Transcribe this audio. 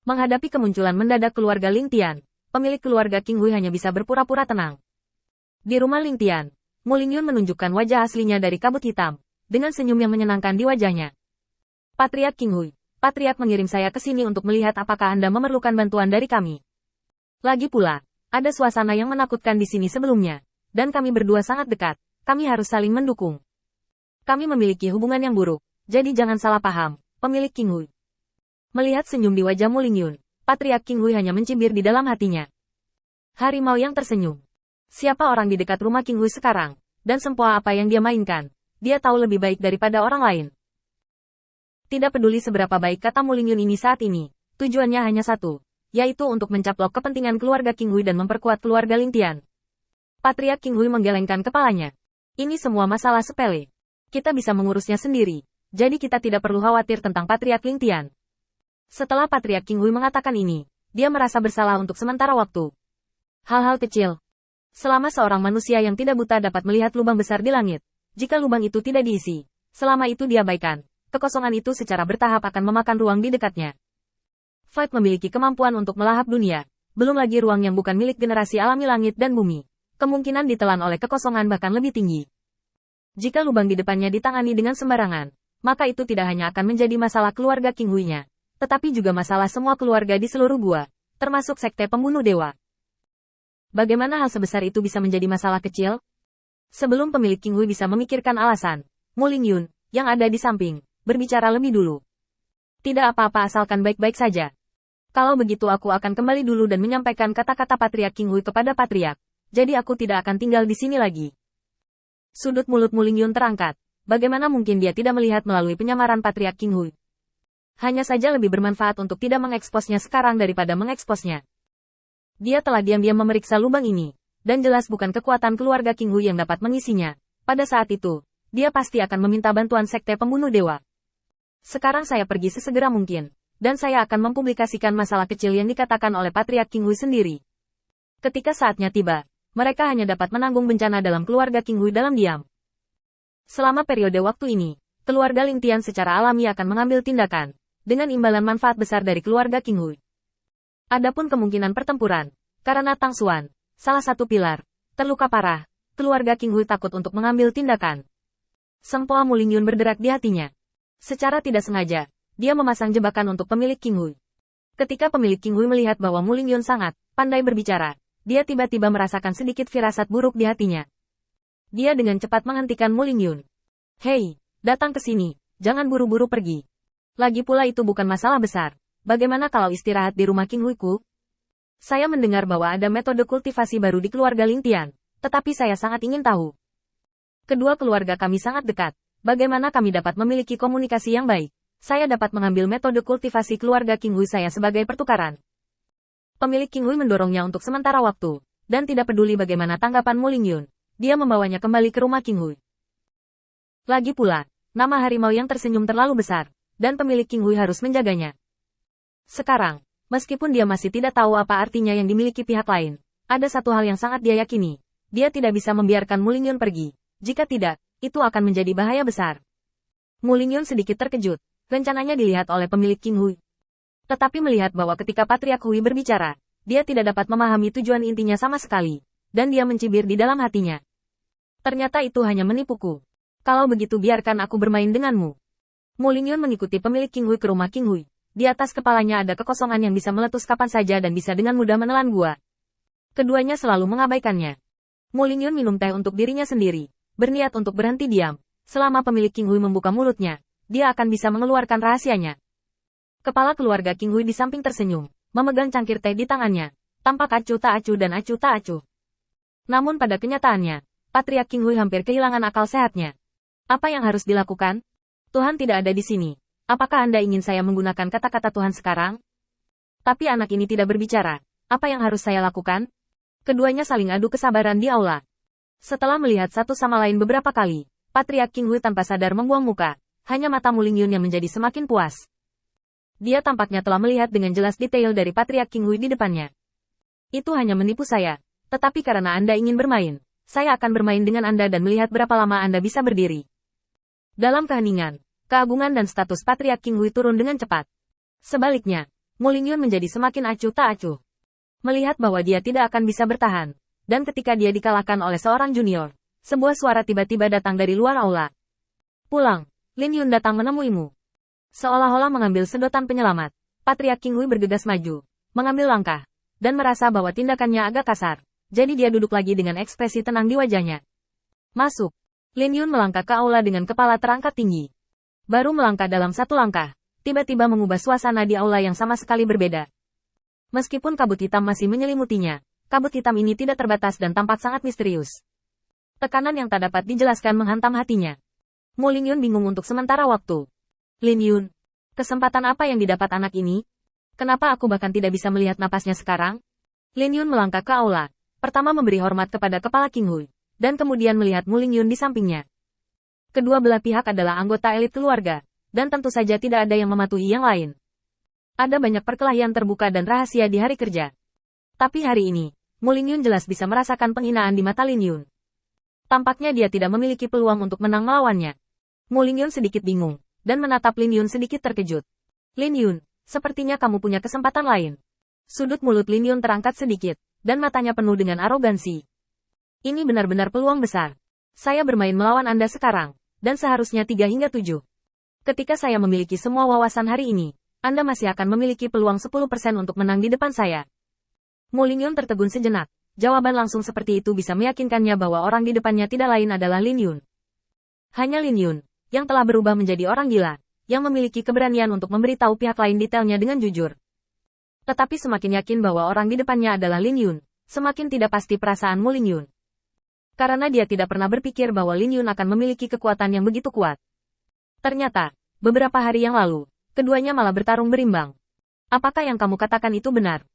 Menghadapi kemunculan mendadak keluarga Ling Tian, pemilik keluarga King Hui hanya bisa berpura-pura tenang. Di rumah Ling Tian, Mu Lingyun menunjukkan wajah aslinya dari kabut hitam, dengan senyum yang menyenangkan di wajahnya. Patriark King Hui, Patriark mengirim saya ke sini untuk melihat apakah Anda memerlukan bantuan dari kami. Lagi pula, ada suasana yang menakutkan di sini sebelumnya, dan kami berdua sangat dekat, kami harus saling mendukung. Kami memiliki hubungan yang buruk, jadi jangan salah paham, pemilik King Hui. Melihat senyum di wajah Mu Lingyun, Patriark King Hui hanya mencibir di dalam hatinya. Harimau yang tersenyum. Siapa orang di dekat rumah King Hui sekarang, dan sempoa apa yang dia mainkan, dia tahu lebih baik daripada orang lain. Tidak peduli seberapa baik kata Mu Lingyun ini saat ini, tujuannya hanya satu, yaitu untuk mencaplok kepentingan keluarga King Hui dan memperkuat keluarga Ling Tian. Patriark King Hui menggelengkan kepalanya. Ini semua masalah sepele. Kita bisa mengurusnya sendiri, jadi kita tidak perlu khawatir tentang Patriark Ling Tian. Setelah Patriark King Hui mengatakan ini, dia merasa bersalah untuk sementara waktu. Hal-hal kecil. Selama seorang manusia yang tidak buta dapat melihat lubang besar di langit, jika lubang itu tidak diisi, selama itu diabaikan, kekosongan itu secara bertahap akan memakan ruang di dekatnya. Fight memiliki kemampuan untuk melahap dunia, belum lagi ruang yang bukan milik generasi alami langit dan bumi. Kemungkinan ditelan oleh kekosongan bahkan lebih tinggi. Jika lubang di depannya ditangani dengan sembarangan, maka itu tidak hanya akan menjadi masalah keluarga King Hui-nya, tetapi juga masalah semua keluarga di seluruh gua, termasuk sekte pembunuh dewa. Bagaimana hal sebesar itu bisa menjadi masalah kecil? Sebelum pemilik King Hui bisa memikirkan alasan, Mu Lingyun, yang ada di samping, berbicara lebih dulu. Tidak apa-apa asalkan baik-baik saja. Kalau begitu aku akan kembali dulu dan menyampaikan kata-kata Patriark King Hui kepada Patriark, jadi aku tidak akan tinggal di sini lagi. Sudut mulut Mu Lingyun terangkat, bagaimana mungkin dia tidak melihat melalui penyamaran Patriark King Hui? Hanya saja lebih bermanfaat untuk tidak mengeksposnya sekarang daripada mengeksposnya. Dia telah diam-diam memeriksa lubang ini, dan jelas bukan kekuatan keluarga King Hui yang dapat mengisinya. Pada saat itu, dia pasti akan meminta bantuan sekte pembunuh dewa. Sekarang saya pergi sesegera mungkin, dan saya akan mempublikasikan masalah kecil yang dikatakan oleh Patriark King Hui sendiri. Ketika saatnya tiba, mereka hanya dapat menanggung bencana dalam keluarga King Hui dalam diam. Selama periode waktu ini, keluarga Ling Tian secara alami akan mengambil tindakan, dengan imbalan manfaat besar dari keluarga King Hui. Adapun kemungkinan pertempuran, karena Tang Xuan, salah satu pilar, terluka parah, keluarga King Hui takut untuk mengambil tindakan. Sempoa Mu Lingyun berderak di hatinya. Secara tidak sengaja, dia memasang jebakan untuk pemilik King Hui. Ketika pemilik King Hui melihat bahwa Mu Lingyun sangat pandai berbicara, dia tiba-tiba merasakan sedikit firasat buruk di hatinya. Dia dengan cepat menghentikan Mu Lingyun. Hei, datang ke sini, jangan buru-buru pergi. Lagi pula itu bukan masalah besar. Bagaimana kalau istirahat di rumah King Hui-ku? Saya mendengar bahwa ada metode kultivasi baru di keluarga Ling Tian, tetapi saya sangat ingin tahu. Kedua keluarga kami sangat dekat. Bagaimana kami dapat memiliki komunikasi yang baik? Saya dapat mengambil metode kultivasi keluarga King Hui saya sebagai pertukaran. Pemilik King Hui mendorongnya untuk sementara waktu, dan tidak peduli bagaimana tanggapan Mu Lingyun, dia membawanya kembali ke rumah King Hui. Lagi pula, nama harimau yang tersenyum terlalu besar, dan pemilik King Hui harus menjaganya. Sekarang, meskipun dia masih tidak tahu apa artinya yang dimiliki pihak lain, ada satu hal yang sangat dia yakini. Dia tidak bisa membiarkan Mu Lingyun pergi. Jika tidak, itu akan menjadi bahaya besar. Mu Lingyun sedikit terkejut, rencananya dilihat oleh pemilik King Hui. Tetapi melihat bahwa ketika Patriark Hui berbicara, dia tidak dapat memahami tujuan intinya sama sekali, dan dia mencibir di dalam hatinya. Ternyata itu hanya menipuku. Kalau begitu biarkan aku bermain denganmu. Mu Lingyun mengikuti pemilik King Hui ke rumah King Hui. Di atas kepalanya ada kekosongan yang bisa meletus kapan saja dan bisa dengan mudah menelan gua. Keduanya selalu mengabaikannya. Mu Lingyun minum teh untuk dirinya sendiri, berniat untuk berhenti diam. Selama pemilik King Hui membuka mulutnya, dia akan bisa mengeluarkan rahasianya. Kepala keluarga King Hui di samping tersenyum, memegang cangkir teh di tangannya, tampak acuh tak acuh dan acuh tak acuh. Namun pada kenyataannya, Patriark King Hui hampir kehilangan akal sehatnya. Apa yang harus dilakukan? Tuhan tidak ada di sini. Apakah Anda ingin saya menggunakan kata-kata Tuhan sekarang? Tapi anak ini tidak berbicara. Apa yang harus saya lakukan? Keduanya saling adu kesabaran di aula. Setelah melihat satu sama lain beberapa kali, Patriark King Hui tanpa sadar membuang muka. Hanya mata Mu Lingyun yang menjadi semakin puas. Dia tampaknya telah melihat dengan jelas detail dari Patriark King Hui di depannya. Itu hanya menipu saya. Tetapi karena Anda ingin bermain, saya akan bermain dengan Anda dan melihat berapa lama Anda bisa berdiri. Dalam keheningan, keagungan dan status Patriark King Hui turun dengan cepat. Sebaliknya, Mu Lingyun menjadi semakin acuh tak acuh. Melihat bahwa dia tidak akan bisa bertahan, dan ketika dia dikalahkan oleh seorang junior, sebuah suara tiba-tiba datang dari luar aula. Pulang, Lin Yun datang menemuimu. Seolah-olah mengambil sedotan penyelamat, Patriark King Hui bergegas maju, mengambil langkah, dan merasa bahwa tindakannya agak kasar. Jadi dia duduk lagi dengan ekspresi tenang di wajahnya. Masuk. Lin Yun melangkah ke aula dengan kepala terangkat tinggi. Baru melangkah dalam satu langkah, tiba-tiba mengubah suasana di aula yang sama sekali berbeda. Meskipun kabut hitam masih menyelimutinya, kabut hitam ini tidak terbatas dan tampak sangat misterius. Tekanan yang tak dapat dijelaskan menghantam hatinya. Mu Lingyun bingung untuk sementara waktu. Lin Yun, kesempatan apa yang didapat anak ini? Kenapa aku bahkan tidak bisa melihat napasnya sekarang? Lin Yun melangkah ke aula, pertama memberi hormat kepada kepala King Hui, dan kemudian melihat Mu Lingyun di sampingnya. Kedua belah pihak adalah anggota elit keluarga, dan tentu saja tidak ada yang mematuhi yang lain. Ada banyak perkelahian terbuka dan rahasia di hari kerja. Tapi hari ini, Mu Lingyun jelas bisa merasakan penghinaan di mata Lin Yun. Tampaknya dia tidak memiliki peluang untuk menang melawannya. Mu Lingyun sedikit bingung, dan menatap Lin Yun sedikit terkejut. Lin Yun, sepertinya kamu punya kesempatan lain. Sudut mulut Lin Yun terangkat sedikit, dan matanya penuh dengan arogansi. Ini benar-benar peluang besar. Saya bermain melawan Anda sekarang, dan seharusnya 3 hingga 7. Ketika saya memiliki semua wawasan hari ini, Anda masih akan memiliki peluang 10% untuk menang di depan saya. Mu Lingyun tertegun sejenak. Jawaban langsung seperti itu bisa meyakinkannya bahwa orang di depannya tidak lain adalah Lin Yun. Hanya Lin Yun, yang telah berubah menjadi orang gila, yang memiliki keberanian untuk memberitahu pihak lain detailnya dengan jujur. Tetapi semakin yakin bahwa orang di depannya adalah Lin Yun, semakin tidak pasti perasaan Mu Lingyun. Karena dia tidak pernah berpikir bahwa Lin Yun akan memiliki kekuatan yang begitu kuat. Ternyata, beberapa hari yang lalu, keduanya malah bertarung berimbang. Apakah yang kamu katakan itu benar?